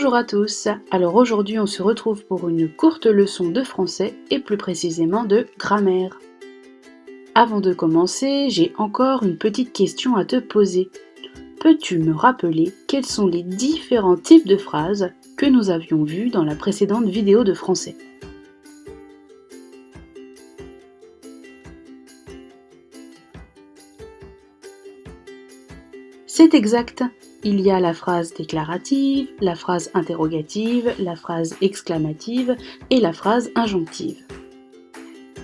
Bonjour à tous, alors aujourd'hui on se retrouve pour une courte leçon de français et plus précisément de grammaire. Avant de commencer, j'ai encore une petite question à te poser. Peux-tu me rappeler quels sont les différents types de phrases que nous avions vus dans la précédente vidéo de français ? C'est exact. Il y a la phrase déclarative, la phrase interrogative, la phrase exclamative et la phrase injonctive.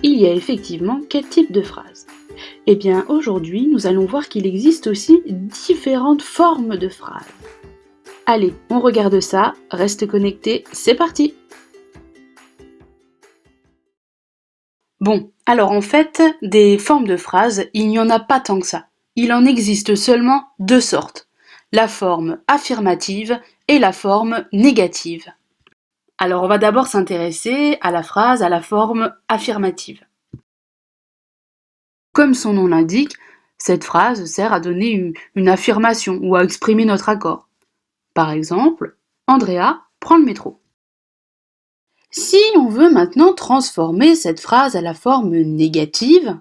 Il y a effectivement quel type de phrase ? Eh bien, aujourd'hui, nous allons voir qu'il existe aussi différentes formes de phrases. Allez, on regarde ça, reste connecté, c'est parti ! Bon, alors en fait, des formes de phrases, il n'y en a pas tant que ça. Il en existe seulement deux sortes, la forme affirmative et la forme négative. Alors on va d'abord s'intéresser à la phrase à la forme affirmative. Comme son nom l'indique, cette phrase sert à donner une affirmation ou à exprimer notre accord. Par exemple, Andrea prend le métro. Si on veut maintenant transformer cette phrase à la forme négative,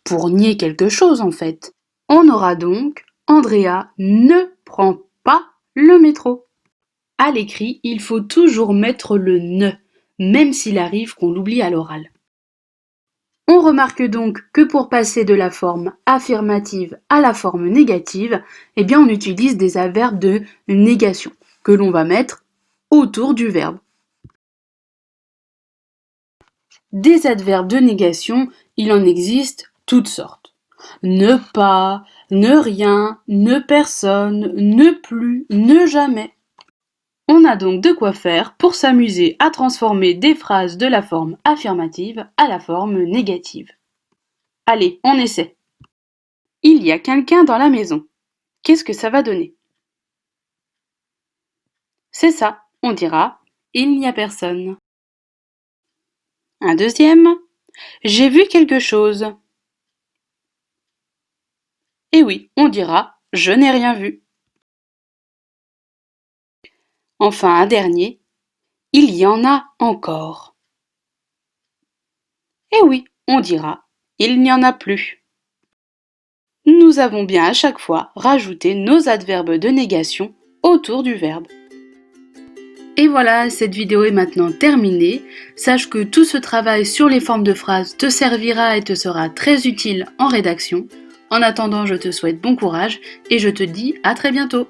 pour nier quelque chose en fait, on aura donc Andrea ne prend pas le métro. À l'écrit, il faut toujours mettre le ne, même s'il arrive qu'on l'oublie à l'oral. On remarque donc que pour passer de la forme affirmative à la forme négative, eh bien on utilise des adverbes de négation que l'on va mettre autour du verbe. Des adverbes de négation, il en existe toutes sortes. Ne pas, ne rien, ne personne, ne plus, ne jamais. On a donc de quoi faire pour s'amuser à transformer des phrases de la forme affirmative à la forme négative. Allez, on essaie. Il y a quelqu'un dans la maison. Qu'est-ce que ça va donner ? C'est ça, on dira « il n'y a personne ». Un deuxième, j'ai vu quelque chose. Et oui, on dira « je n'ai rien vu ». Enfin, un dernier, il y en a encore. Et oui, on dira « il n'y en a plus ». Nous avons bien à chaque fois rajouté nos adverbes de négation autour du verbe. Et voilà, cette vidéo est maintenant terminée. Sache que tout ce travail sur les formes de phrases te servira et te sera très utile en rédaction. En attendant, je te souhaite bon courage et je te dis à très bientôt.